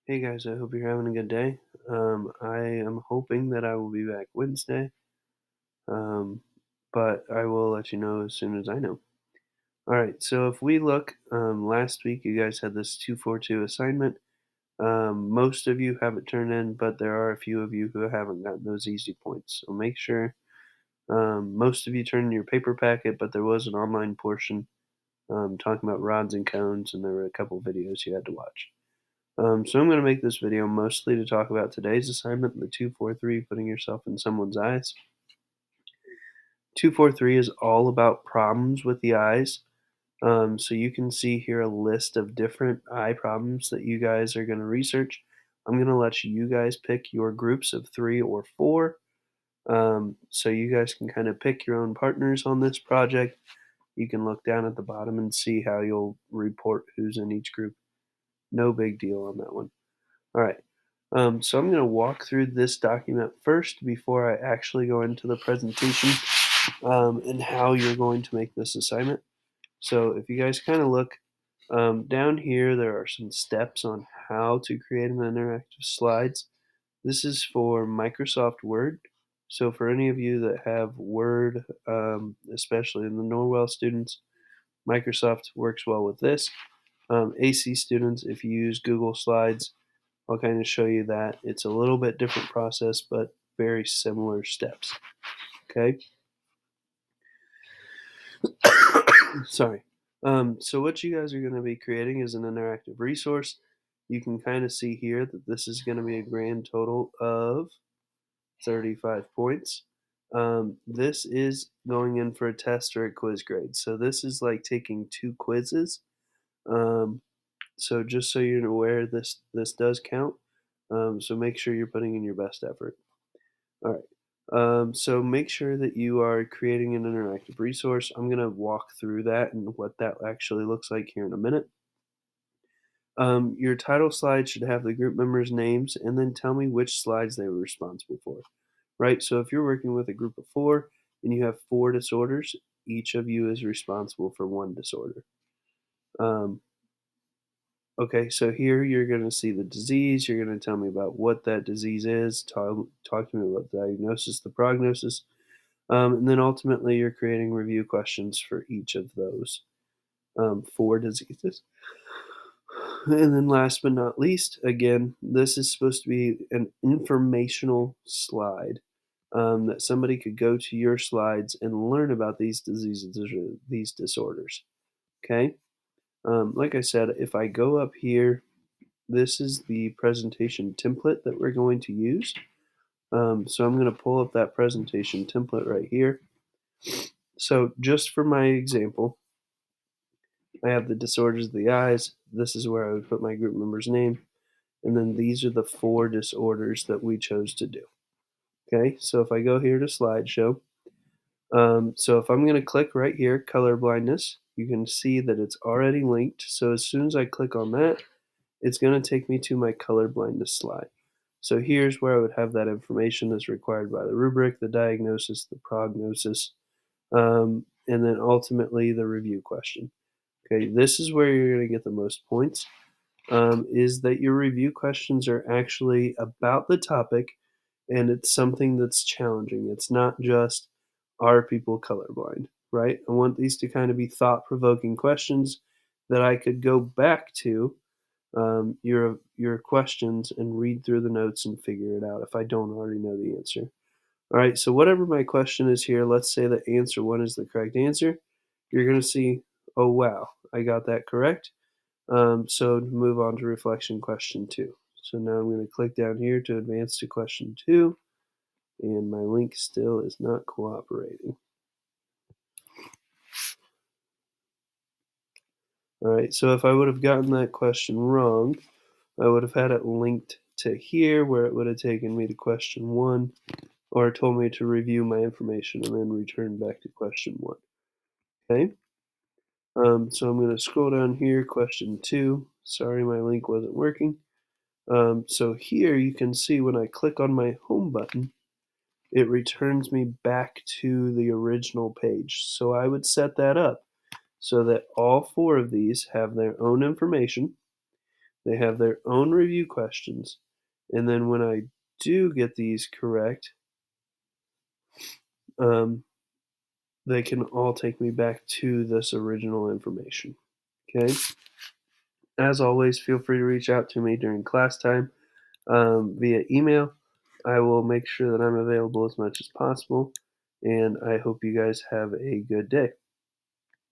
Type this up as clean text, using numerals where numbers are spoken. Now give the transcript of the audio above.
Hey guys, I hope you're having a good day. I am hoping that I will be back Wednesday, um, but I will let you know as soon as I know. All right, so if we look, last week you guys had this 242 assignment. Most of you have it turned in, but there are a few of you who haven't gotten those easy points. So make sure most of you turned in your paper packet, but there was an online portion talking about rods and cones, and there were a couple videos you had to watch. So I'm going to make this video mostly to talk about today's assignment, the 243, putting yourself in someone's eyes. 243 is all about problems with the eyes. So you can see here a list of different eye problems that you guys are going to research. I'm going to let you guys pick your groups of 3 or 4. So you guys can kind of pick your own partners on this project. You can look down at the bottom and see how you'll report who's in each group. No big deal on that one. All right. So I'm going to walk through this document first before I actually go into the presentation and how you're going to make this assignment. So if you guys kind of look down here, there are some steps on how to create an interactive slides. This is for Microsoft Word. So for any of you that have Word, especially in the Norwell students, Microsoft works well with this. AC students, if you use Google Slides, I'll kind of show you that. It's a little bit different process, but very similar steps. Okay. Sorry. So what you guys are going to be creating is an interactive resource. You can kind of see here that this is going to be a grand total of 35 points. This is going in for a test or a quiz grade. So this is like taking 2 quizzes. Um, so just so you're aware, this does count. So make sure you're putting in your best effort. All right. So make sure that you are creating an interactive resource. I'm going to walk through that and what that actually looks like here in a minute. Your title slide should have the group members' names and then tell me which slides they were responsible for. Right? So if you're working with a group of 4 and you have 4 disorders, each of you is responsible for 1 disorder. Okay, so here you're going to see the disease. You're going to tell me about what that disease is, talk to me about the diagnosis, the prognosis, and then ultimately you're creating review questions for each of those 4 diseases. And then last but not least, again, this is supposed to be an informational slide that somebody could go to your slides and learn about these diseases or these disorders. Okay? Like I said, if I go up here, this is the presentation template that we're going to use. So I'm going to pull up that presentation template right here. So just for my example, I have the disorders of the eyes. This is where I would put my group member's name. And then these are the 4 disorders that we chose to do. Okay, so if I go here to slideshow, so if I'm going to click right here, color blindness, you can see that it's already linked. So as soon as I click on that, it's going to take me to my color blindness slide. So here's where I would have that information that's required by the rubric, the diagnosis, the prognosis, and then ultimately the review question. Okay, this is where you're going to get the most points, is that your review questions are actually about the topic and it's something that's challenging. It's not just, are people colorblind, right? I want these to kind of be thought-provoking questions that I could go back to your questions and read through the notes and figure it out if I don't already know the answer. All right, so whatever my question is here, let's say that answer 1 is the correct answer. You're going to see, oh wow, I got that correct. So to move on to reflection question 2. So now I'm going to click down here to advance to question 2, and my link still is not cooperating. All right, so if I would have gotten that question wrong, I would have had it linked to here where it would have taken me to question 1, or told me to review my information and then return back to question 1. Okay, so I'm going to scroll down here, question 2. Sorry, my link wasn't working. So here you can see when I click on my home button, it returns me back to the original page. So I would set that up so that all 4 of these have their own information. They have their own review questions, and then when I do get these correct, um, they can all take me back to this original information. Okay? As always, feel free to reach out to me during class time via email. I will make sure that I'm available as much as possible, and I hope you guys have a good day.